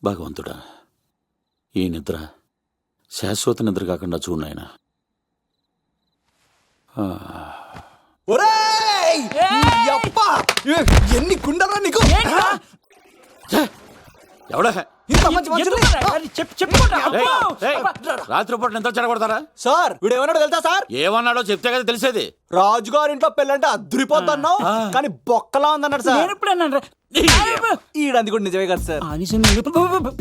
భగవంతుడా, ఈ నిద్ర శాశ్వత నిద్ర కాకుండా చూడు నాయనా. ఎన్ని కుండరా నీకు? ఎవడా రాత్రిపూట ఎంత చెడగొడతారా సార్? వీడు ఏమన్నాడో తెలుసా సార్? ఏమన్నాడో చెప్తే కదా తెలిసేది. రాజుగారి ఇంట్లో పెళ్ళంటే అద్దరిపోతున్నావు, కానీ బొక్కలా ఉందన్నాడు సార్. ఈడంది కూడా నిజమే కదా సార్.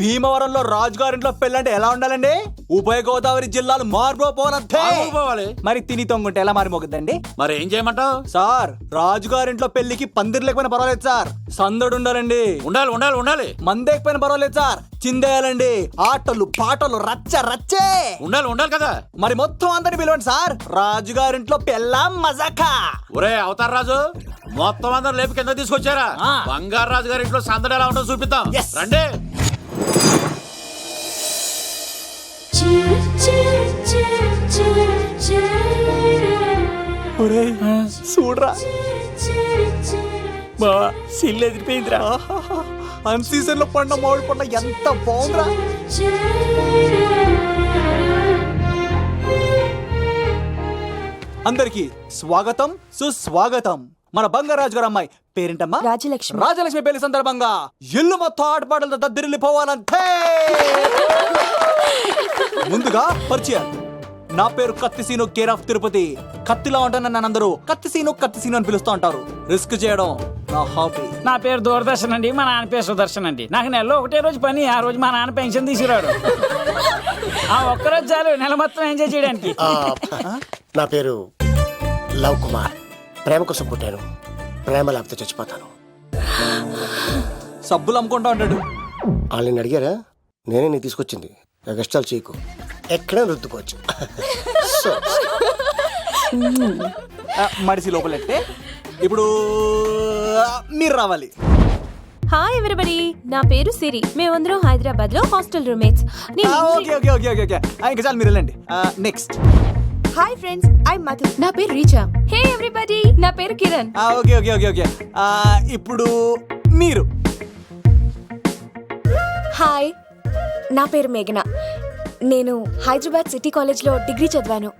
భీమవరంలో రాజుగారింట్లో పెళ్ళంటే ఎలా ఉండాలండి? ఉభయ గోదావరి జిల్లాలు మారిపోవాలి. మరి తిని తొంగుంటే ఎలా మారిపోతుందండి? మరి ఏం చేయమంటావు సార్? రాజుగారింట్లో పెళ్లికి పందిరి లేకపోయినా పర్వాలేదు సార్, సందడు ఉండాలండి. ఉండాలి ఉండాలి ఉండాలి. మందేకపోయినా పర్వాలేదు సార్, చిందేయాలండి. ఆటలు పాటలు రచ్చ రచ్చే ఉండాలి ఉండాలి కదా. మరి మొత్తం అందరిని పిలవండి సార్, రాజుగారింట్లో పెళ్ళాం మజాకా. ఒరే అవతార్ రాజు, మొత్తం అందరు లేపి కింద తీసుకొచ్చారా? బంగారు రాజు గారి ఇంట్లో సందడి ఎలా ఉంటుందో చూపిద్దాం రండి. చూడరా బావా, సిల్లు ఎదిరిపోయిందిరా. అన్ సీజన్ లో పండ మామిడి పండ ఎంత బాగుందిరా. అందరికి స్వాగతం సుస్వాగతం. మన బంగారాజు గారు అమ్మాయి పేరేంటమ్మా? రాజలక్ష్మి. రాజలక్ష్మి పెళ్లి సందర్భంగా ఇల్లు మొత్తం ఆటపాటలతో దద్దరిల్లిపోవాలంటే ముందుగా పరిచయం. నా పేరు కత్తిసీను, కేర్ ఆఫ్ తిరుపతి. కత్తిలా ఉంటాను నన్ను అందరూ కత్తిసీను కత్తిసీను అని పిలుస్తూ ఉంటారు. రిస్క్ చేయడం నా హాబీ. నా పేరు దూరదర్శన్ అండి, మా నాన్న పేరు సుదర్శన్ అండి. నాకు నెలలో ఒకటే రోజు పని, ఆ రోజు మా నాన్న పెన్షన్ తీసుకురాడు. ఆ ఒక్కరోజు చాలు నెల మొత్తం ఎంజాయ్ చేయడానికి. నా పేరు లవ్ కుమార్. ప్రేమ కోసం పుట్టాను, ప్రేమ లేకపోతే చచ్చిపోతాను. సబ్బులు అమ్ముకుంటా ఉంటాడు. వాళ్ళని అడిగారా? నేనే నీ తీసుకొచ్చింది. కష్టాలు చేయకు, ఎక్కడే రుద్దుకోవచ్చు. మడిసి లోపలెట్టే. ఇప్పుడు మీరు రావాలి. హాయ్ ఎవ్రీబడి, నా పేరు సిరి. మేమందరం హైదరాబాద్ లో hostel roommates. Okay okay okay okay okay, ఇంకా చాలు, మీరు వెళ్ళండి. Next. Hi friends, I Madhu. నా పేరు రీచా. హే ఎవ్రీబడి, నా పేరు Kiran. Okay okay okay okay, ఇప్పుడు మీరు. హాయ్, నా పేరు మేఘన. నేను హైదరాబాద్ సిటీ కాలేజ్ లో డిగ్రీ చదివాను.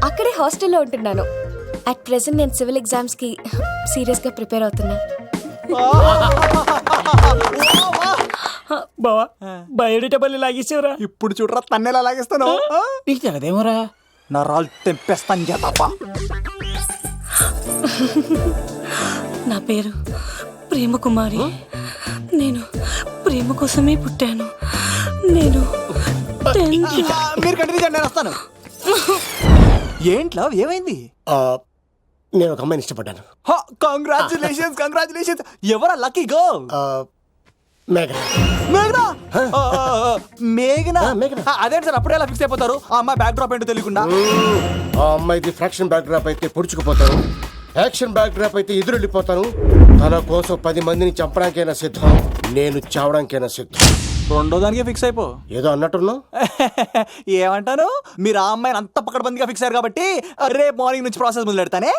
అక్కడే హాస్టల్లో ఉంటున్నాను. అట్ ప్రెసెంట్ నేను సివిల్ ఎగ్జామ్స్ కి సీరియస్ గా ప్రిపేర్ అవుతున్నా. బావా, బయోడేటా లాగేసేవరా. ఇప్పుడు చూడరా తన్నేలా లాగేస్తాను. నీకు తెలదేమోరా, నా రాళ్ళు తెంపేస్తాను చేతప్ప. నా పేరు ప్రేమ కుమారి. నేను ప్రేమ కోసమే పుట్టాను. నేను మీరు కంటిన్యూ చేయండి, నేను వస్తాను. ఏంట్లో ఏమైంది? నేను ఒక అమ్మాయిని ఇష్టపడ్డాను. Congratulations congratulations. ఎవరా లక్కీ గర్ల్? మేఘన. మేఘనా? మేఘనా? మేఘనా. అదేంటి సార్ అప్పుడే ఎలా ఫిక్స్ అయిపోతారు? ఆ అమ్మాయి బ్యాక్ డ్రాప్ ఏంటో తెలియకుండా. ఆ అమ్మాయిది ఫ్రాక్షన్ బ్యాక్ డ్రాప్ అయితే పొడుచుకుపోతాను, యాక్షన్ బ్యాక్ డ్రాప్ అయితే ఎదురెళ్ళిపోతాను. తన కోసం 10 మందిని చంపడానికైనా సిద్ధం, నేను చావడానికైనా సిద్ధం. రెండో దానికి ఫిక్స్ అయిపో. ఏదో అన్నట్టున్నావు. ఏమంటాను? మీరు ఆ అమ్మాయిని అంత పక్కడబందిగా ఫిక్స్ అయ్యారు కాబట్టి రేపు మార్నింగ్ నుంచి ప్రాసెస్ మొదలు పెడతానే.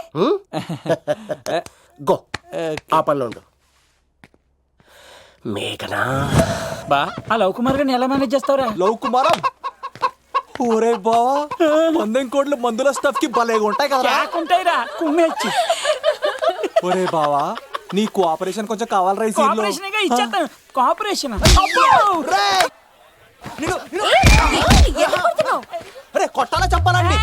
గో, ఆ పనిలో ఉండు. మేఘనా. బా, ఆ లవ్ కుమార్ గారిని ఎలా మేనేజ్ చేస్తావురా? లవ్ కుమారా? ఓరే బావా, 100 కోట్ల మందుల స్టఫ్ కి భలేగా ఉంటాయి కదా. ఉంటాయిరా, కుమ్మేచ్చి. ఒరే బావా, నీ కోఆపరేషన్ కొంచెం కావాలి. రైస్ ఇచ్చేస్తాను. కోఆపరేషన్ కొట్టాలా చెప్పాలండి?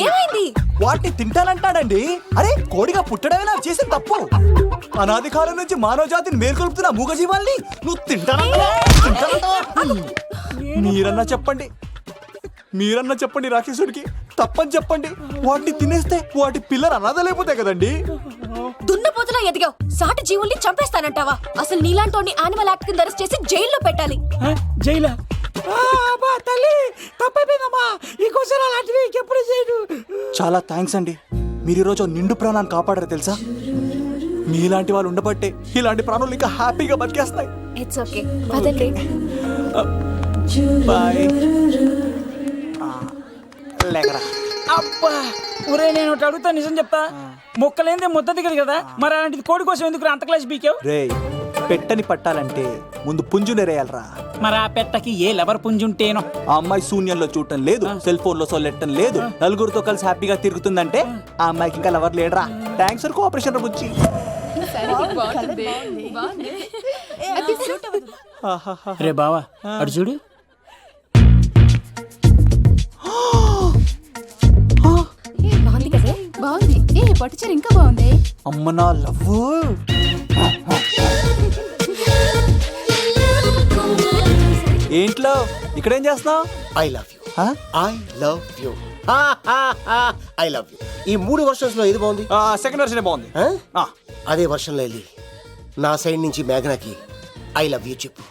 ఏమైంది? వాటిని తింటానంటాడండి. అరే, కోడిగా పుట్టడమే నాకు చేసిన తప్పు. అనాది కాలం నుంచి మానవ జాతిని మేల్కొల్పుతున్న మూగజీవాల్ని నువ్వు తింటానంటా? మీరన్నా చెప్పండి, మీరన్నా చెప్పండి రాక్షసుడికి. తప్పని చెప్పండి. వాటిని తినేస్తే వాటి పిల్లలు అనాథలైపోతాయి కదండి. దున్నపోతులా ఎదిగావు, సాటి జీవుల్ని చంపేస్తానంటావా? అసలు నీలాంటి యానిమల్ యాక్ట్ కింద అరెస్ట్ చేసి జైల్లో పెట్టాలి. జైలా? తల్లి, తప్పైపోయిందమ్మా. ఇంకోసారి అలాంటివి ఎప్పుడు చేయడు. చాలా థ్యాంక్స్ అండి, మీరు ఈరోజు నిండు ప్రాణాన్ని కాపాడారు తెలుసా. మీలాంటి వాళ్ళు ఉండబట్టే ఇలాంటి ప్రాణులు ఇంకా హ్యాపీగా బతికేస్తాయి. ఇట్స్ ఓకే, వదండి. బాయ్. లేకరా. అబ్బా, ఒరే నేను ఒకటి అడుగుతా, నిజం చెప్తా. మొక్కలేందే ముద్ద దిగదు కదా, మరి అలాంటిది కోడి కోసం ఎందుకు అంత క్లాస్ బీకావు? రే, పెట్టని పట్టాలంటే ముందు పుంజునేరేయాలరా. మరి ఆ పెట్టకి ఏ లవర్ పుంజుంటేనో. ఆ అమ్మాయి శూన్యంలో చూడటం లేదు, సెల్ ఫోన్ లో సొల్లెట్టడం లేదు, నలుగురితో కలిసి హ్యాపీగా తిరుగుతుందంటే ఆ అమ్మాయికి ఇంకా లవర్ లేడరా. థ్యాంక్స్ ఫర్ కోఆపరేషన్ రా బుజ్జి. రే బావా అడు చూడు. బాగుంది కదా? బాగుంది. ఏ పట్టుచీర ఇంకా బాగుంది. అమ్మ నా లవ్. ఏంట్లో ఇక్కడేం చేస్తున్నావు? I love you, I love you, I love you. ఈ 3 వర్షన్స్ లో ఏది బాగుంది? సెకండ్ వర్షన్ బాగుంది. ఆ? అదే వర్షంలో వెళ్ళి నా సైడ్ నుంచి మేఘనాకి ఐ లవ్ యూ చెప్పు.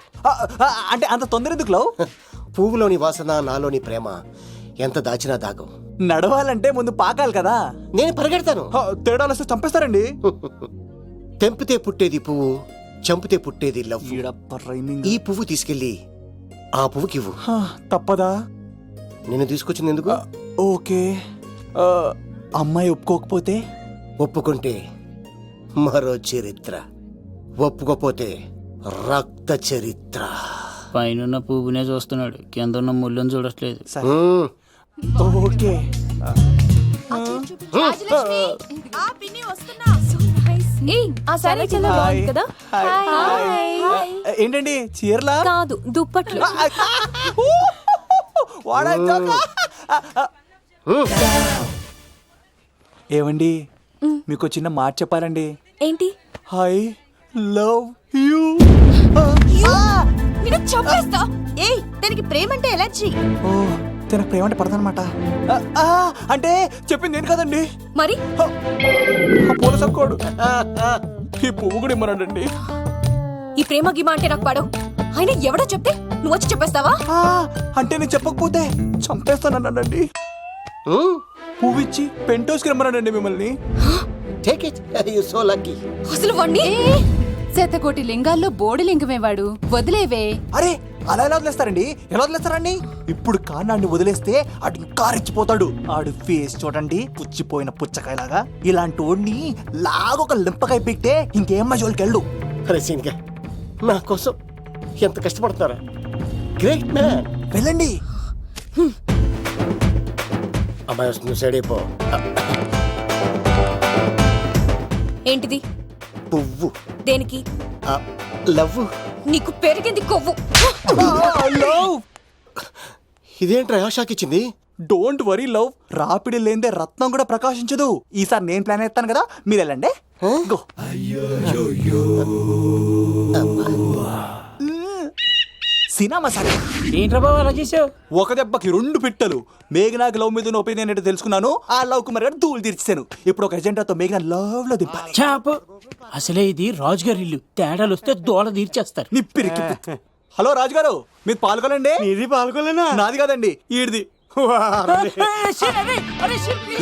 అంటే అంత తొందర ఎందుకు లవ్? పువ్వులోని వాసన, నాలోని ప్రేమ ఎంత దాచినా దాగం. నడవాలంటే ముందు పాకాలి కదా. నేను పరిగెడతాను. తేడాలు వస్తే చంపేస్తారండి. తెంపితే పుట్టేది పువ్వు, చంపితే పుట్టేది లవ్. ఈ పువ్వు తీసుకెళ్ళి ఆ పువ్వుకి ఇవ్వు. తప్పదా? నిన్ను తీసుకొచ్చింది ఎందుకు? ఓకే. అమ్మాయి ఒప్పుకోకపోతే? ఒప్పుకుంటే మరో చరిత్ర, ఒప్పుకోపోతే రక్త చరిత్ర. పైన పువ్వునే చూస్తున్నాడు, కింద ఉన్న ముళ్ళని చూడట్లేదు. ఓకే. ఆ సారీ చాలా బాగుంది కదా? ఏంటండి చీరలా? కాదు, దుప్పట్లు. ఏమండి మీకు చిన్న మాట చెప్పాలండి. ఏంటి? I love you. నేను చంపేస్తా. ఏయ్, దానికి ప్రేమ అంటే ఎలర్జీ. ఓ, తనకు ప్రేమ అంటే పడదనమాట. అంటే చెప్పింది నేను కదండి. మరి పూల సక్కోడు ఈ పువ్వు కూడా ఇమ్మన్నాడండి. ఈ ప్రేమ గిమ అంటే నాకు పడవు. అయినా ఎవడో చెప్తే నువ్వు వచ్చి చెప్పేస్తావా? అంటే నేను చెప్పకపోతే చంపేస్తానన్నాడండి. పువ్వు ఇచ్చి పెంటోస్కి రమ్మన్నాడండి మిమ్మల్ని. Take it, you so lucky. అసలు వాణ్ణి శతకోటి లింగాల్లో బోడి లింగమేవాడు. వదిలేవే. అరే అలా ఎలా వదిలేస్తారండి? ఎలా వదిలేస్తారండి? ఇప్పుడు కాన్నాడిని వదిలేస్తే ఆడు ఇంకా రెచ్చిపోతాడు. ఆడు ఫేస్ చూడండి, పుచ్చిపోయిన పుచ్చకాయలాగా. ఇలాంటి వాడిని లాగొక లింపకాయ పెట్టే ఇంకేం జోలికి వెళ్ళు. అరే సీన్గా, నా కోసం ఎంత కష్టపడుతున్నారా? Great man. వెళ్ళండి. అమ్మాయి వస్తుంది, సైడ్ అయిపో. ఏంటిది? పువ్వు. దేనికి? లవ్. నీకు పెరిగింది కొవ్వు. లవ్. ఇదేంట్రా షాక్ ఇచ్చింది? Don't worry love. రాపిడి లేదే రత్నం కూడా ప్రకాశించదు. ఈసారి నేను ప్లాన్ ఎత్తాను కదా, మీరు వెళ్ళండి. గో. సినిమా సరే. ఏంట్రా బాబు అలా చేసావు? ఒక దెబ్బకి 2 పిట్టలు. మేఘనాకి లవ్ మీద ఉన్న ఒపీనియన్ ఏంటో తెలుసుకున్నాను. ఆ లవ్ కుమార్ గారు ధూళి తీర్చాను. ఇప్పుడు ఒక ఎజెండాతో మేఘనా లవ్ లో దింపాలి. చాపు. అసలే ఇది రాజుగారి ఇల్లు, తేడాలు వస్తే దోళ తీర్చేస్తారు. నిప్పిరికి. హలో రాజుగారు, మీరు పాల్గొనండి. ఇది పాల్గొలేనా? నాది కాదండి, ఈడిది.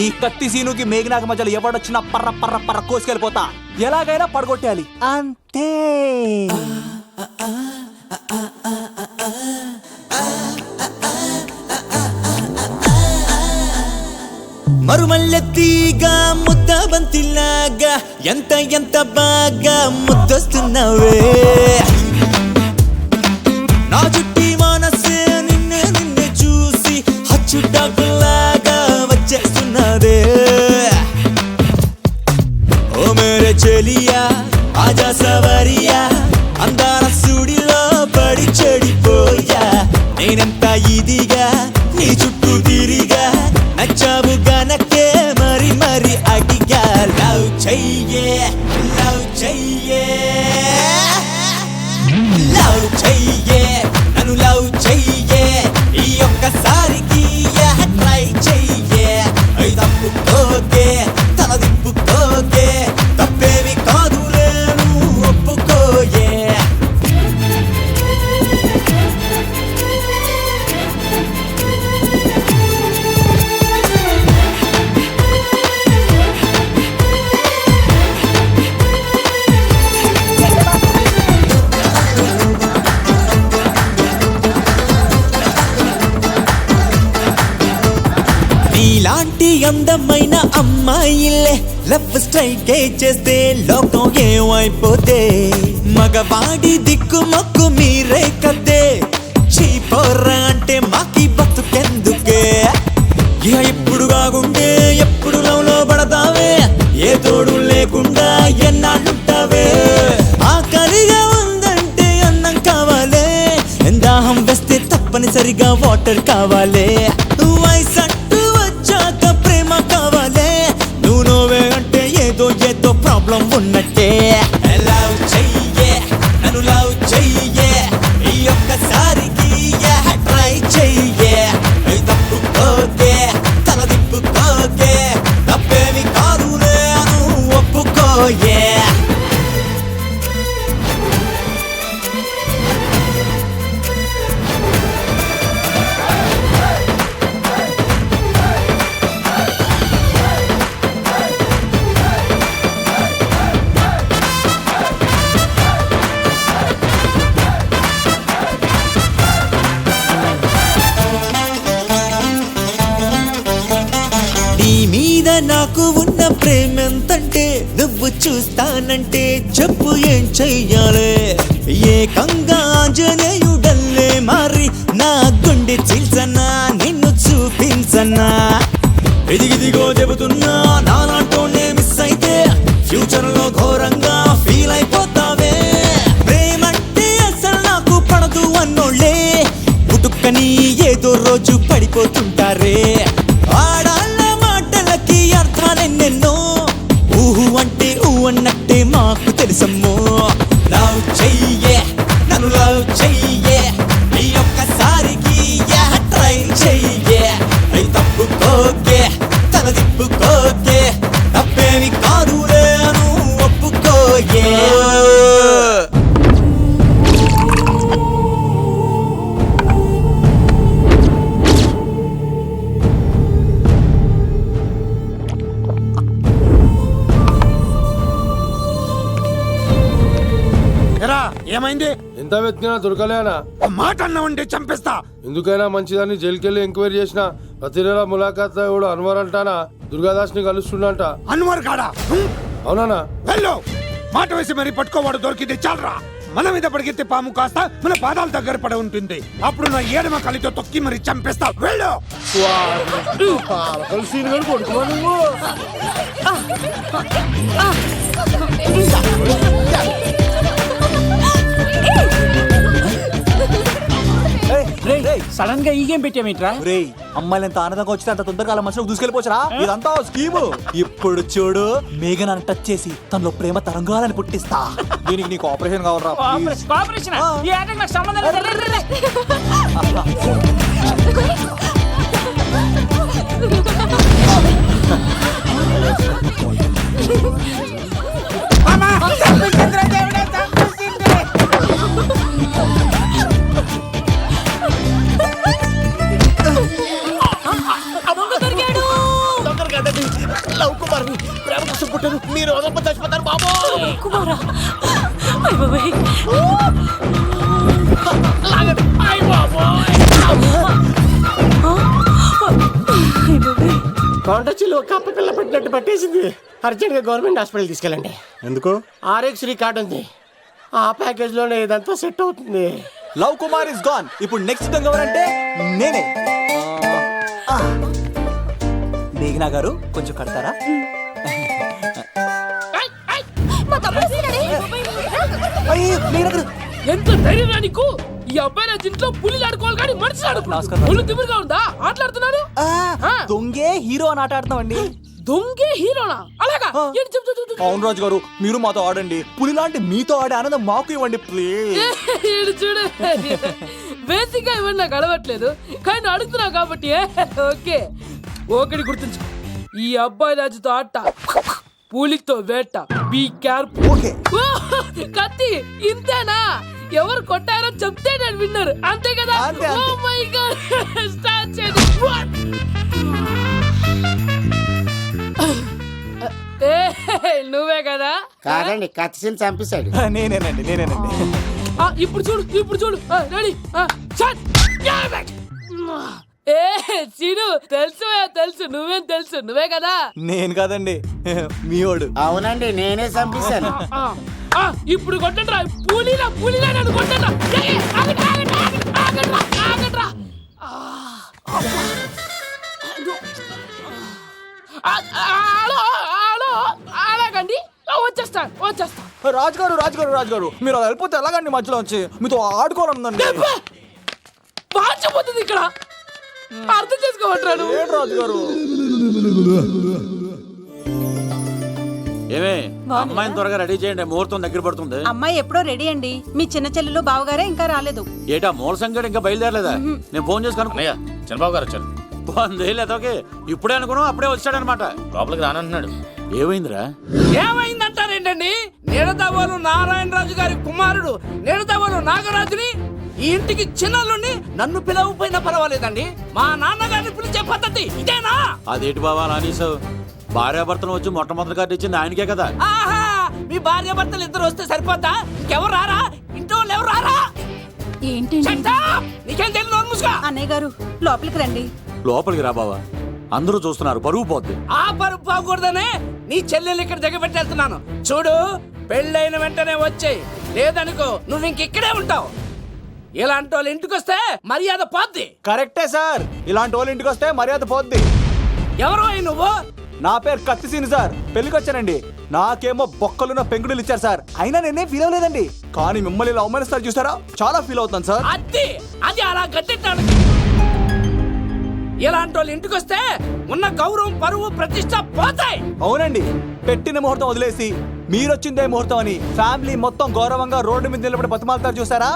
ఈ కత్తి సీనుకి మేఘనాకి మధ్యలో ఎవడొచ్చినా పర్ర పర్ర పర్ర కోసుకెళ్ళిపోతా. ఎలాగైనా పడగొట్టాలి అంతే. మరుమల్లెత్తిగా ముద్ద బంతిలాగా ఎంత ఎంత బాగా ముద్దొస్తున్నావే. నా చుట్టి మనసే నిన్నే నిన్నే చూసి హచ్చుటాకులాగా వచ్చేస్తున్నదే. ఓ మేరే చెలియా ఆజా సవరియా, అందాల సుడిలో పడి చెడిపోయా. నేనెంత ఇదిగా నీ చుట్టూ తిరిగా, నచ్చావు గనకే మరి మరి అడిగా. లవ్ చెయ్యే, లవ్ చెయ్యే, లవ్ చెయ్యే, నన్ను లవ్ చెయ్యే. ఈ ఒక్కసారికి ట్రై చెయ్యే. తప్పుకోకే, తల దిప్పుకోకే, తప్పేవి కాదులే నువ్వు ఒప్పుకోయే. నీలాంటి అందమైన అమ్మాయిలే లవ్ స్ట్రైక్ చేస్తే లోకం ఏమైపోతే. మగవాడి దిక్కు మొక్కు మీరే కదే చీపోర్రా అంటే మాకి బతుకెందుకే ఇక ఎప్పుడు కాకుంటే ఎప్పుడు లవ్లో పడతావే ఏ తోడు లేకుండా ఎన్నాళ్ళుంటావే ఆకలిగా ఉందంటే అన్నం కావాలే దాహం వేస్తే తప్పనిసరిగా వాటర్ కావాలే వయసట్టు వచ్చాక ప్రేమ కావాలే నువ్వు నోవే అంటే ఏదో ఏదో ప్రాబ్లం ఉన్నట్టే లవ్ చెయ్యే నన్ను లవ్ చెయ్యే ఈ ఒక్కసారికి ట్రై చెయ్యే తప్పుకోకే తల తిప్పుకోకే తప్పేమి కాదులే నువ్వు ఒప్పుకోయే నీ మీద నాకు ఉన్న ప్రేమెంతంటే నువ్వు చూస్తానంటే చెప్పు ఏం చెయ్యాలి ఏకంగా ఆంజనేయుడల్లే మారి నా గుండె చీల్సన్నా నిన్ను చూపించన్నా ఇదిగిదిగో చెబుతున్నా నాలాంటోనే మిస్ అయితే ఫ్యూచర్ లో ఘోరంగా ఫీల్ అయిపోతావే ప్రేమంటే అసలు నాకు పడదు అన్నోళ్ళే పుట్టుకని ఏదో రోజు పడిపోతుంటారే ఆడాళ్ళ మాటలకి అర్థాలెన్నెన్నో ఊహు అంటే ఊ అన్నట్టే మాకు తెలుసమ్మో లవ్ చెయ్యే నన్ను లవ్ చెయ్యే ఈ ఒక్కసారికి ట్రై చెయ్యే తప్పుకోకే తల తిప్పుకోకే తప్పేమి కాదులే నువ్వు ఒప్పుకోయే ఎరా ఏమైంది? ఎంత వెతికినా దొరకలేనా? మాట అన్నావంటే చంపేస్తా. ఎందుకైనా మంచిదాన్ని జైలుకెళ్ళి ఎంక్వైరీ చేసిన ప్రతి నెల ములాఖాత్ కూడా అన్వర్ అంటానా దుర్గాదాస్ ని కలుస్తుండంట. అన్వర్ కాడా? అవునా? వెళ్ళు, మాట వేసి మరి పట్టుకోవాడు దొరికింది చాలరా. మన మీద పడిగితే పాము కాస్త మన పాదాల దగ్గర పడి ఉంటుంది. అప్పుడు నా ఏడమ కలితో తొక్కి మరి చంపేస్తా. వెళ్ళు. సడన్ గా ఈ గేమ్ పెట్టామేంట్రా? రేయ్ అమ్మాయిలు ఎంత ఆనందంగా వచ్చితే అంత తొందరగా అలా మనసులోకి దూసుకెళ్ళిపోవచ్చురా. ఇదంతా స్కీము. ఇప్పుడు చూడు మేఘన్ అని టచ్ చేసి తనలో ప్రేమ తరంగాలని పుట్టిస్తా. దీనికి నీకు ఆపరేషన్ కావాలరా. కోఆపరేషన్ ఈ ఆటకి నాకు సంబంధం లేదు. రే, రే, రే. లవ్ కుమార్ ప్రేమ కోసం పుట్టారు. మీరు వదలప చచ్చిపోతారు బాబు. కుమారా కొండ చిల్లు కప్ప పిల్ల పెట్టినట్టు పట్టేసింది. అర్జెంట్ గా గవర్నమెంట్ హాస్పిటల్ తీసుకెళ్ళండి. ఎందుకు? ఆర్ఎక్స్ కార్డు ఉంది. ఆ ప్యాకేజ్ లోనే ఇదంతా సెట్ అవుతుంది. Love Kumar is gone. ఇప్పుడు నెక్స్ట్ దొంగ ఎవరంటే నేనే. మేఘనా గారు కొంచెం కడతారా? ఎంత ధైర్యం నీకు? ఈ అబ్బాయి నా ఇంట్లో పులి ఆడుకోవాలి కానీ మనిషి ఆడుకున్నాడు. ఒళ్ళు తిమ్మిరిగా ఉందా? ఆటలాడుతున్నాడు. దొంగే హీరో అని ఆట ఆడతామండి. దొంగే హీరోనా? అలాగా? ఏంటి చెప్పు, చెప్పు, చెప్పు. అవును రాజు గారు, మీరు మాతో ఆడండి. పులి లాంటి మీతో ఆడే ఆనందం మాకు ఇవ్వండి ప్లీజ్. ఈడు చూడు, బేసిక్గా ఇవన్నీ నాకు అడవట్లేదు కానీ నువ్వు అడుగుతున్నావు కాబట్టి ఓకే. ఒకటి గుర్తుంచు, ఈ అబ్బాయి రాజుతో ఆట, పులితో వేట. Be careful. ఓకే. కత్తి ఇంతేనా? ఎవరు కొట్టారో చెప్తే నేను విన్నారు, అంతే కదా? అంతే, ఓ అంతే. మై గాడ్, స్టార్ట్ చేయండి. నువ్వే కదా? కాదండి, కత్తిని చంపేశాడు. నేనేనండి. ఇప్పుడు చూడు, ఇప్పుడు చూడు. రెడీ, ఏ సీను, తెలుసు నువ్వేం తెలుసు, నువ్వే కదా? నేను కాదండి, మీవాడు. అవునండి, నేనే చంపేశాను. ఇప్పుడు కొట్టండిరా పూలీలా నన్ను కొట్టండి ఆగండ్రా ఆగండి వచ్చేస్తా రాజుగారు మీరు అలా వెళ్ళిపోతే ఎలాగండి మధ్యలో వచ్చి మీతో ఆడుకోవాలందండి. మార్చిపోతుంది ఇక్కడ అర్థం చేసుకోమంటాడు రాజుగారు ఏమే అమ్మాయిని త్వరగా రెడీ చేయండి, ముహూర్తం దగ్గర పడుతుంది. అమ్మాయి ఎప్పుడో రెడీ అండి. మీ చిన్న చెల్లెలు బావగారే ఇంకా రాలేదు. ఏటా మూల సంగడి ఇంకా బయలుదేరలేదా? నేను ఫోన్ చేసి కనుక్కున్నా. చంద్రబాబు గారు వచ్చారు. లేదోకే ఇప్పుడే అనుకున్నాం, అప్పుడే వచ్చాడనమాట. లోపలికి రానంటున్నాడు. ఏమైందిరా? ఏమైందంటారేంటండి? నిడదవోలు నారాయణరాజు గారి కుమారుడు నిడదవోలు నాగరాజుని ఈ ఇంటికి చిన్నల్లుండి నన్ను పిలవకపోయినా పర్వాలేదండి, మా నాన్నగారిని పిలిచే పద్ధతి ఇదేనా? అదేంటి బావా నానీసావు? భార్యాభర్తను వచ్చి మొట్టమొదటి కార్డు ఇచ్చింది ఆయనకే కదా. ఆహా, మీ భార్యాభర్తలు ఇద్దరు వస్తే సరిపోతా? ఇంకెవరు రారా? ఇంట్లో వాళ్ళు ఎవరు రారా? ఏంటండి? Shut up! నీకేం తెలియదు, నోరు మూసుకో. అన్నయ్య గారు లోపలికి రండి. లోపలికి రా బావా, అందరూ చూస్తున్నారు, పరువు పోద్ది. ఆ పరుపు పోకూడదనే నీ చెల్లెలు ఇక్కడ దిగబెట్టి వెళ్తున్నాను. చూడు, పెళ్ళైన వెంటనే వచ్చేయ్, లేదనుకో నువ్వు ఇంకెక్కడే ఉంటావు. ఇలాంటి వాళ్ళు ఇంటికి వస్తే మర్యాద పోద్ది. కరెక్టే సార్, ఇలాంటి వాళ్ళ ఇంటికి వస్తే మర్యాద పోద్ది. ఎవరు నువ్వు? నా పేరు కత్తిసీని సార్, పెళ్లికి వచ్చానండి. నాకేమో బొక్కలున్న పెంకుడులు ఇచ్చారు సార్, అయినా నేనే ఫీల్ అవ్వలేదండి. కానీ మిమ్మల్ని ఇలా అవమానిస్తారు చూసారా, చాలా ఫీల్ అవుతాను సార్. అది అలా గట్టెట్టాడు. ఇలాంటి వాళ్ళు ఇంటికి వస్తే ఉన్న గౌరవం, పరువు, ప్రతిష్ట పోతాయి. అవునండి, పెట్టిన ముహూర్తం వదిలేసి మీరొచ్చిందే ముహూర్తం అని ఫ్యామిలీ మొత్తం గౌరవంగా రోడ్డు మీద నిలబడి బతిమాలుతారు చూసారా,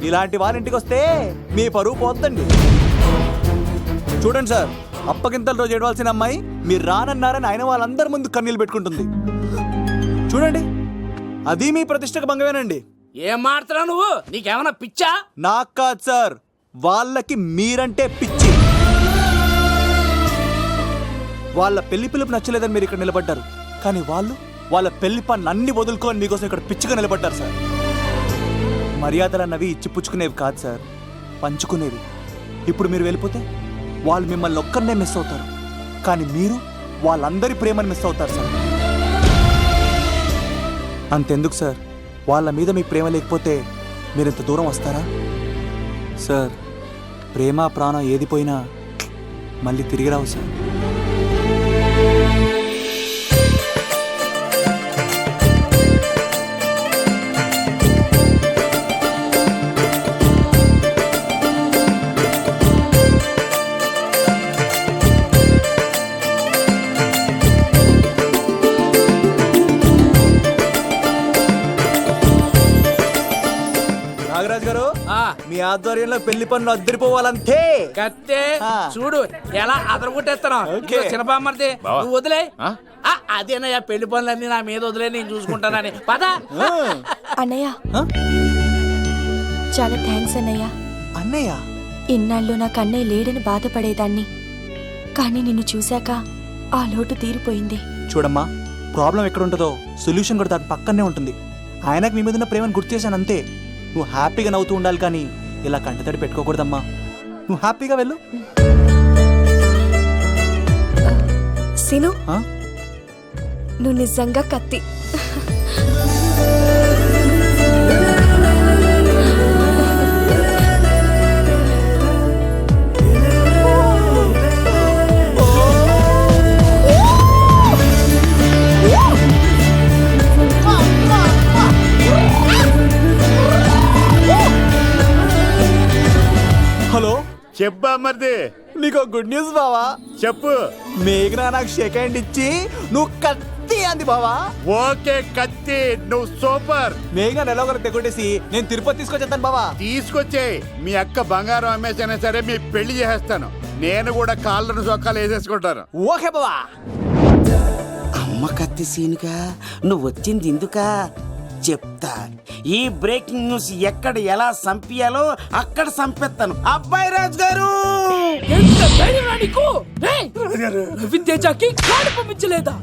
ఇలాంటి వాళ్ళ ఇంటికి వస్తే మీ పరువు పోతుందండి. చూడండి సార్, అప్పగింతల రోజు ఏడవలసిన అమ్మాయి మీరు రానన్నారని ఆయన వాళ్ళందరి ముందు కన్నీళ్ళు పెట్టుకుంటుంది. చూడండి, అది మీ ప్రతిష్టకు భంగమేనండి. ఏం మాట్లాడుతున్నావు నువ్వు? నీకేమైనా పిచ్చా? నాకు కాదు సార్, వాళ్ళకి మీరంటే పిచ్చి. వాళ్ళ పెళ్లి పిలుపు నచ్చలేదని మీరు ఇక్కడ నిలబడ్డారు, కానీ వాళ్ళు వాళ్ళ పెళ్లి పనులు అన్ని వదులుకొని మీకోసం ఇక్కడ పిచ్చిగా నిలబడ్డారు సార్. మర్యాదలు అన్నవి ఇచ్చిపుచ్చుకునేవి కాదు సార్, పంచుకునేవి. ఇప్పుడు మీరు వెళ్ళిపోతే వాళ్ళు మిమ్మల్ని ఒక్కరినే మిస్ అవుతారు, కానీ మీరు వాళ్ళందరి ప్రేమను మిస్ అవుతారు సార్. అంతెందుకు సార్, వాళ్ళ మీద మీ ప్రేమ లేకపోతే మీరు ఇంత దూరం వస్తారా సార్? ప్రేమ ప్రాణం ఏది పోయినా మళ్ళీ తిరిగి రావు సార్. నాగరాజు గారు, మీ ఆధ్వర్యంలో పెళ్లి పనులు అద్దరిపోవాలంతే. కత్తే చూడు ఎలా అదరగొట్టేస్తున్నావు. చిన్నబామ్మర్ది నువ్వు వదిలే. అదేనయ్యా, పెళ్లి పనులన్నీ నా మీద వదిలే, నేను చూసుకుంటానని. పద అన్నయ్య, చాలా థ్యాంక్స్ అన్నయ్య. అన్నయ్య, ఇన్నాళ్ళు నాకు అన్నయ్య లేడని బాధపడేదాన్ని, కానీ నిన్ను చూశాక ఆ లోటు తీరిపోయింది. చూడమ్మా, ప్రాబ్లం ఎక్కడ ఉంటుందో సొల్యూషన్ కూడా దాని పక్కనే ఉంటుంది. ఆయనకు మీ మీద ఉన్న ప్రేమను గుర్తు చేశాను అంతే. నువ్వు హ్యాపీగా నవ్వుతూ ఉండాలి, కానీ ఇలా కంటతడి పెట్టుకోకూడదమ్మా. నువ్వు హ్యాపీగా వెళ్ళు. సీను, నువ్వు నిజంగా కత్తి. హలో, చెప్పా మరిది. నీకు గుడ్ న్యూస్ బావా. చెప్పు. మేఘనా నాకు షేక్ హ్యాండ్ ఇచ్చి నువ్వు కత్తి అంది బావా. ఓకే కత్తి, నువ్వు సూపర్. మేఘన ఎలాగో తెగొట్టేసి నేను తిరుపతి తీసుకొచ్చేస్తాను బావా. తీసుకొచ్చే మీ అక్క బంగారం అమ్మేసైనా సరే మీ పెళ్లి చేసేస్తాను. నేను కూడా కాళ్ళను చొక్కాలు వేసేసుకుంటాను. ఓకే బావా. అమ్మ కత్తి సీనుగా నువ్వు వచ్చింది ఎందుకా చెప్తా. ఈ బ్రేకింగ్ న్యూస్ ఎక్కడ ఎలా సంపియాలో అక్కడ సంపెత్తాను. అబ్బాయి రాజు గారు, రవితేజకి కాడు పంపించలేదా?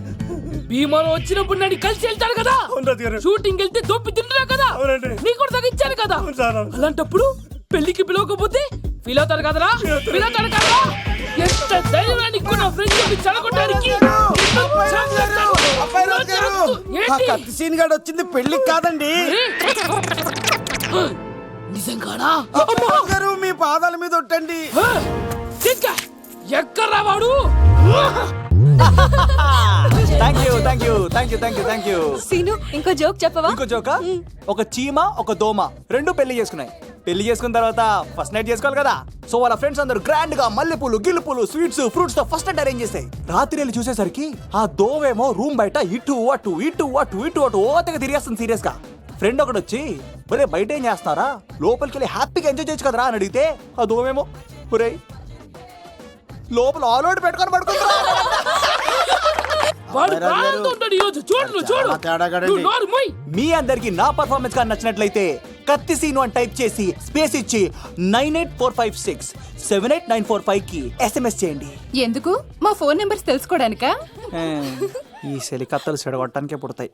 భీమాలో వచ్చినప్పుడు నన్ను కలిసి వెళ్తాడు కదా, షూటింగ్ వెళ్తే దొప్పి తింటున్నా కదా, నీ కూడా తగ్గించాను కదా. అలాంటప్పుడు పెళ్లికి పిలవకపోతే ఫీల్ అవుతారు కదరా ఫీల్ అవుతారు కదరా ఎంత ధైర్యాన్ని కూడా ఫ్రెండ్షిప్ చెడగొట్టడానికి కత్తి సీన్ గాడు వచ్చింది పెళ్లికి కాదండి. నిజంగానా గారు మీ పాదాల మీద ఒట్టండి. ఎక్కడ్రా వాడు? Thank you. సీను ఇంకో జోక్ చెప్పవా? ఇంకో జోకా? ఒక చీమ ఒక దోమ రెండు పెళ్లి చేసుకున్నాయి. పెళ్లి చేసుకున్న తర్వాత ఫస్ట్ నైట్ చేసుకోవాలి కదా. సో వాళ్ళ ఫ్రెండ్స్ అందరూ గ్రాండ్ గా మల్లెపూలు గిల్లుపూలు స్వీట్స్ ఫ్రూట్స్ తో ఫస్ట్ నైట్ అరేంజ్ చేస్తాయి. రాత్రి వెళ్ళి చూసేసరికి ఆ దోవేమో రూమ్ బయట ఇటు అటు ఓతగా తిరిగేస్తుంది సీరియస్ గా. ఫ్రెండ్ ఒకటి వచ్చి ఒరే బయట ఏం చేస్తున్నారా, లోపలికి వెళ్ళి హ్యాపీగా ఎంజాయ్ చేయొచ్చు కదరా అని అడిగితే ఆ దోవేమో ఒరే లోపల ఆల్ అవుట్ పెట్టుకొని పడుకుంటారా. వాడు ప్రాణంతో ఉంటాడు ఈ రోజు. చూడు నువ్వు నోరు మూయ్. మీ అందరికి నా పర్ఫార్మెన్స్ గా నచ్చినట్లయితే కత్తి సీను అని టైప్ చేసి స్పేస్ ఇచ్చి 9845678945 కి SMS చేయండి. ఎందుకు? మా ఫోన్ నెంబర్స్ తెలుసుకోవడానికా? ఈ సెలికత్తలు చెడగొట్టడానికే పుడతాయి.